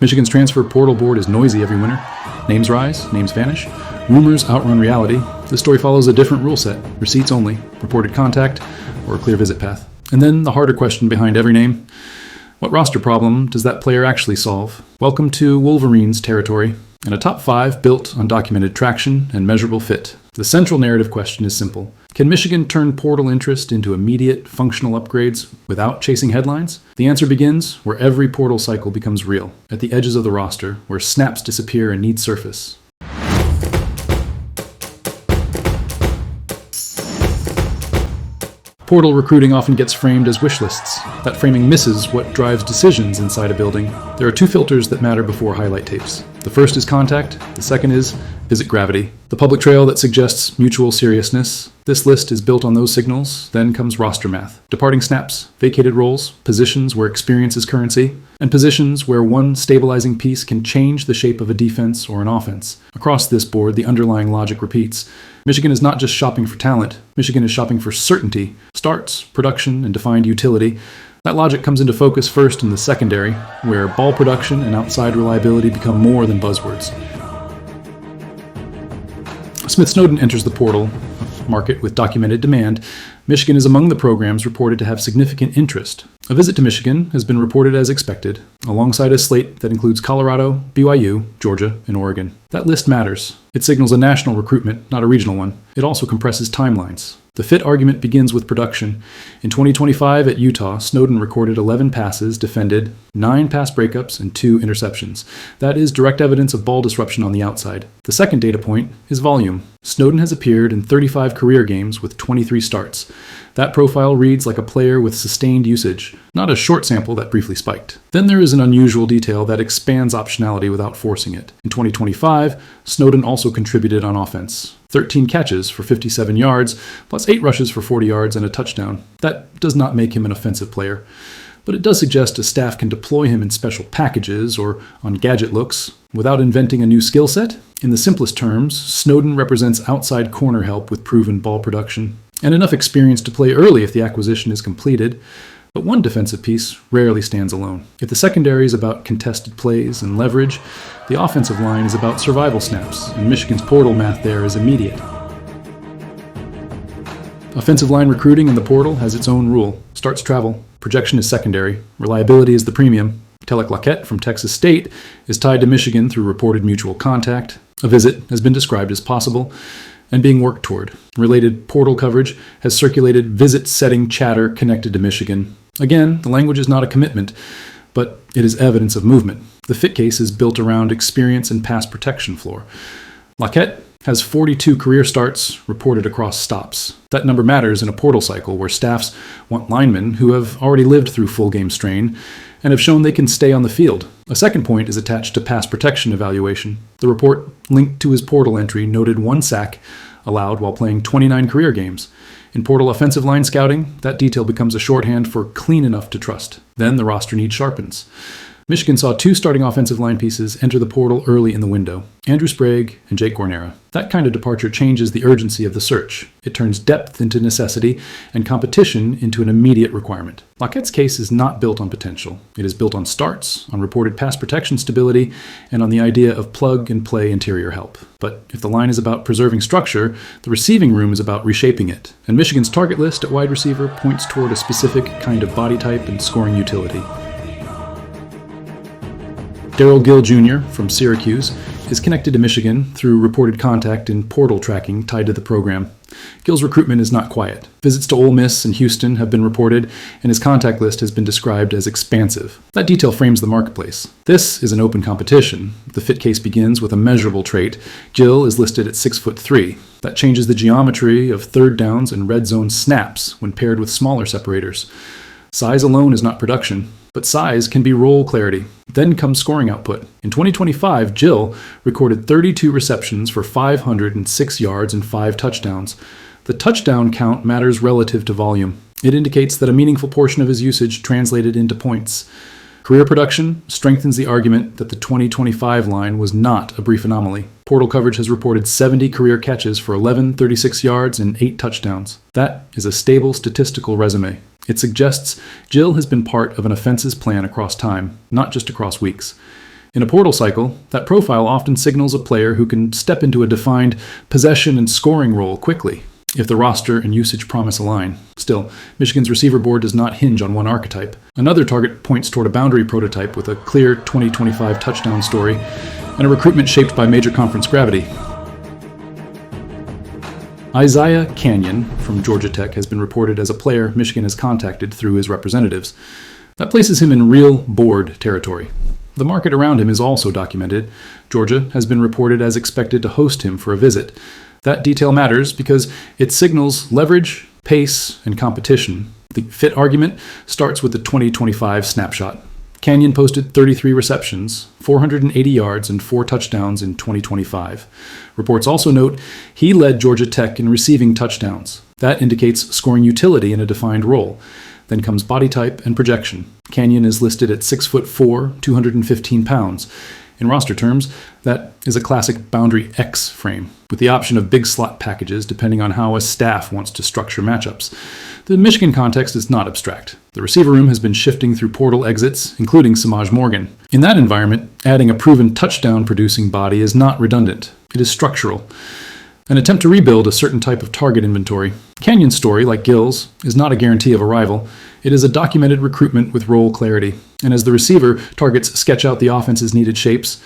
Michigan's transfer portal board is noisy every winter. Names rise, names vanish. Rumors outrun reality. This story follows a different rule set: receipts only, reported contact, or a clear visit path. And then the harder question behind every name: what roster problem does that player actually solve? Welcome to Wolverines territory, and a top 5 built on documented traction and measurable fit. The central narrative question is simple: can Michigan turn portal interest into immediate functional upgrades without chasing headlines? The answer begins where every portal cycle becomes real, at the edges of the roster, where snaps disappear and need surface. Portal recruiting often gets framed as wish lists. That framing misses what drives decisions inside a building. There are 2 filters that matter before highlight tapes. The first is contact, the second is it gravity? The public trail that suggests mutual seriousness. This list is built on those signals. Then comes roster math: departing snaps, vacated roles, positions where experience is currency, and positions where one stabilizing piece can change the shape of a defense or an offense. Across this board, the underlying logic repeats. Michigan is not just shopping for talent. Michigan is shopping for certainty: starts, production, and defined utility. That logic comes into focus first in the secondary, where ball production and outside reliability become more than buzzwords. Smith-Snowden enters the portal market with documented demand. Michigan is among the programs reported to have significant interest. A visit to Michigan has been reported as expected, alongside a slate that includes Colorado, BYU, Georgia, and Oregon. That list matters. It signals a national recruitment, not a regional one. It also compresses timelines. The fit argument begins with production. In 2025 at Utah, Snowden recorded 11 passes, defended 9 pass breakups, and 2 interceptions. That is direct evidence of ball disruption on the outside. The second data point is volume. Snowden has appeared in 35 career games with 23 starts. That profile reads like a player with sustained usage, not a short sample that briefly spiked. Then there is an unusual detail that expands optionality without forcing it. In 2025, Snowden also contributed on offense: 13 catches for 57 yards, plus 8 rushes for 40 yards and a touchdown. That does not make him an offensive player, but it does suggest a staff can deploy him in special packages or on gadget looks without inventing a new skill set. In the simplest terms, Snowden represents outside corner help with proven ball production, and enough experience to play early if the acquisition is completed. But one defensive piece rarely stands alone. If the secondary is about contested plays and leverage, the offensive line is about survival snaps, and Michigan's portal math there is immediate. Offensive line recruiting in the portal has its own rule: starts travel, projection is secondary, reliability is the premium. Telek Laquette from Texas State is tied to Michigan through reported mutual contact. A visit has been described as possible and being worked toward. Related portal coverage has circulated visit-setting chatter connected to Michigan. Again, the language is not a commitment, but it is evidence of movement. The fit case is built around experience and pass protection floor. Laquette has 42 career starts reported across stops. That number matters in a portal cycle where staffs want linemen who have already lived through full game strain and have shown they can stay on the field. A second point is attached to pass protection evaluation. The report linked to his portal entry noted 1 sack allowed while playing 29 career games. In portal offensive line scouting, that detail becomes a shorthand for clean enough to trust. Then the roster need sharpens. Michigan saw 2 starting offensive line pieces enter the portal early in the window: Andrew Sprague and Jake Guarnera. That kind of departure changes the urgency of the search. It turns depth into necessity and competition into an immediate requirement. Laquette's case is not built on potential. It is built on starts, on reported pass protection stability, and on the idea of plug-and-play interior help. But if the line is about preserving structure, the receiving room is about reshaping it. And Michigan's target list at wide receiver points toward a specific kind of body type and scoring utility. Darrell Gill Jr. from Syracuse is connected to Michigan through reported contact and portal tracking tied to the program. Gill's recruitment is not quiet. Visits to Ole Miss and Houston have been reported, and his contact list has been described as expansive. That detail frames the marketplace. This is an open competition. The fit case begins with a measurable trait. Gill is listed at 6'3". That changes the geometry of third downs and red zone snaps when paired with smaller separators. Size alone is not production, but size can be role clarity. Then comes scoring output. In 2025, Gill recorded 32 receptions for 506 yards and 5 touchdowns. The touchdown count matters relative to volume. It indicates that a meaningful portion of his usage translated into points. Career production strengthens the argument that the 2025 line was not a brief anomaly. Portal coverage has reported 70 career catches for 36 yards and 8 touchdowns. That is a stable statistical resume. It suggests Gill has been part of an offense's plan across time, not just across weeks. In a portal cycle, that profile often signals a player who can step into a defined possession and scoring role quickly, if the roster and usage promise align. Still, Michigan's receiver board does not hinge on one archetype. Another target points toward a boundary prototype with a clear 2025 touchdown story and a recruitment shaped by major conference gravity. Isaiah Canyon from Georgia Tech has been reported as a player Michigan has contacted through his representatives. That places him in real board territory. The market around him is also documented. Georgia has been reported as expected to host him for a visit. That detail matters because it signals leverage, pace, and competition. The fit argument starts with the 2025 snapshot. Canyon posted 33 receptions, 480 yards, and 4 touchdowns in 2025. Reports also note he led Georgia Tech in receiving touchdowns. That indicates scoring utility in a defined role. Then comes body type and projection. Canyon is listed at 6'4", 215 pounds. In roster terms, that is a classic boundary X frame, with the option of big slot packages depending on how a staff wants to structure matchups. The Michigan context is not abstract. The receiver room has been shifting through portal exits, including Samaj Morgan. In that environment, adding a proven touchdown-producing body is not redundant. It is structural. An attempt to rebuild a certain type of target inventory. Canyon's story, like Gill's, is not a guarantee of arrival. It is a documented recruitment with role clarity. And as the receiver targets sketch out the offense's needed shapes,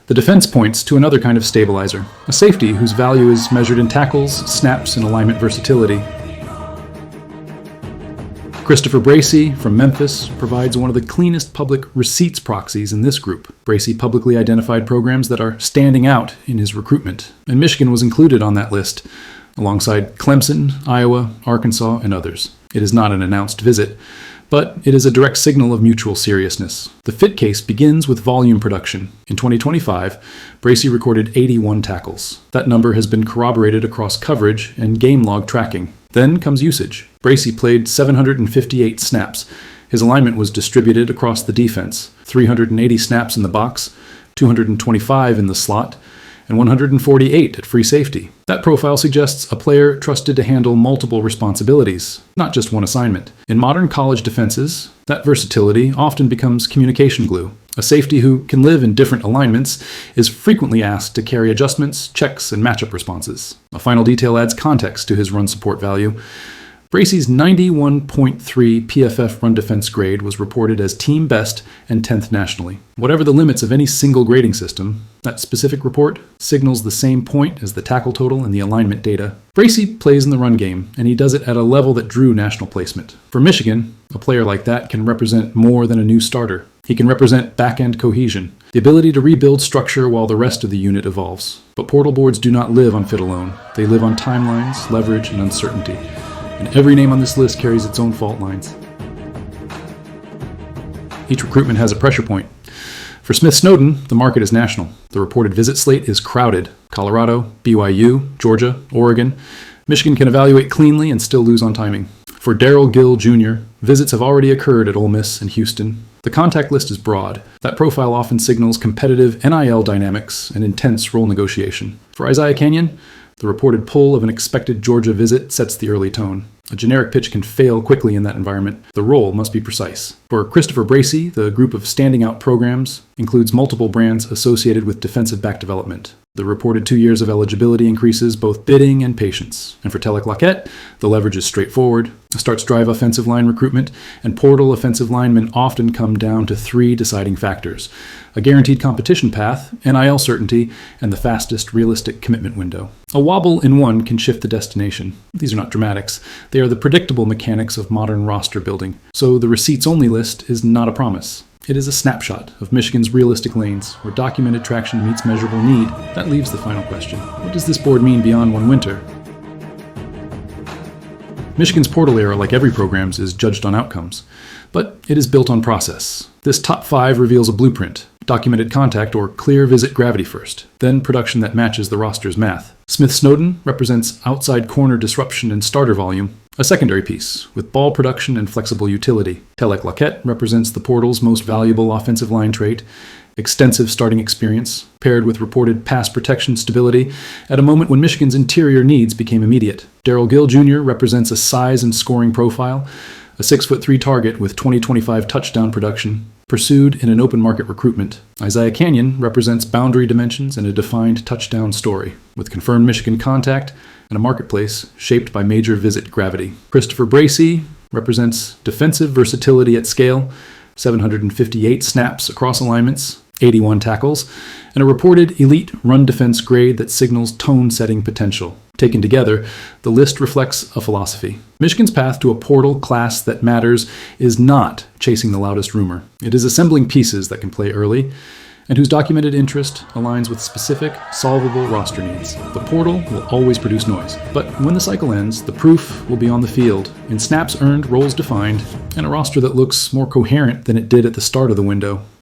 the defense points to another kind of stabilizer, a safety whose value is measured in tackles, snaps, and alignment versatility. Christopher Bracey from Memphis provides one of the cleanest public receipts proxies in this group. Bracey publicly identified programs that are standing out in his recruitment, and Michigan was included on that list, alongside Clemson, Iowa, Arkansas, and others. It is not an announced visit, but it is a direct signal of mutual seriousness. The fit case begins with volume production. In 2025, Bracey recorded 81 tackles. That number has been corroborated across coverage and game log tracking. Then comes usage. Bracey played 758 snaps. His alignment was distributed across the defense, 380 snaps in the box, 225 in the slot, and 148 at free safety. That profile suggests a player trusted to handle multiple responsibilities, not just one assignment. In modern college defenses, that versatility often becomes communication glue. A safety who can live in different alignments is frequently asked to carry adjustments, checks, and matchup responses. A final detail adds context to his run support value. Bracey's 91.3 PFF run defense grade was reported as team best and 10th nationally. Whatever the limits of any single grading system, that specific report signals the same point as the tackle total and the alignment data. Bracey plays in the run game, and he does it at a level that drew national placement. For Michigan, a player like that can represent more than a new starter. He can represent back-end cohesion, the ability to rebuild structure while the rest of the unit evolves. But portal boards do not live on fit alone. They live on timelines, leverage, and uncertainty. And every name on this list carries its own fault lines. Each recruitment has a pressure point. For Smith Snowden, the market is national. The reported visit slate is crowded. Colorado, BYU, Georgia, Oregon. Michigan can evaluate cleanly and still lose on timing. For Darrell Gill Jr., visits have already occurred at Ole Miss and Houston. The contact list is broad. That profile often signals competitive NIL dynamics and intense role negotiation. For Isaiah Canyon, the reported pull of an expected Georgia visit sets the early tone. A generic pitch can fail quickly in that environment. The role must be precise. For Christopher Bracey, the group of standing out programs includes multiple brands associated with defensive back development. The reported 2 years of eligibility increases both bidding and patience. And for Telek Lockett, the leverage is straightforward. Starts drive offensive line recruitment, and portal offensive linemen often come down to 3 deciding factors: a guaranteed competition path, NIL certainty, and the fastest realistic commitment window. A wobble in one can shift the destination. These are not dramatics. They are the predictable mechanics of modern roster building. So the receipts-only list is not a promise. It is a snapshot of Michigan's realistic lanes, where documented traction meets measurable need. That leaves the final question. What does this board mean beyond one winter? Michigan's portal era, like every program's, is judged on outcomes, but it is built on process. This top 5 reveals a blueprint: documented contact or clear visit gravity first, then production that matches the roster's math. Smith Snowden represents outside corner disruption and starter volume, a secondary piece with ball production and flexible utility. Telek Lockett represents the portal's most valuable offensive line trait: extensive starting experience, paired with reported pass protection stability at a moment when Michigan's interior needs became immediate. Darrell Gill Jr. represents a size and scoring profile, a 6'3" target with 2025 touchdown production, pursued in an open market recruitment. Isaiah Canyon represents boundary dimensions and a defined touchdown story, with confirmed Michigan contact and a marketplace shaped by major visit gravity. Christopher Bracey represents defensive versatility at scale, 758 snaps across alignments, 81 tackles, and a reported elite run defense grade that signals tone-setting potential. Taken together, the list reflects a philosophy. Michigan's path to a portal class that matters is not chasing the loudest rumor. It is assembling pieces that can play early and whose documented interest aligns with specific, solvable roster needs. The portal will always produce noise, but when the cycle ends, the proof will be on the field, in snaps earned, roles defined, and a roster that looks more coherent than it did at the start of the window.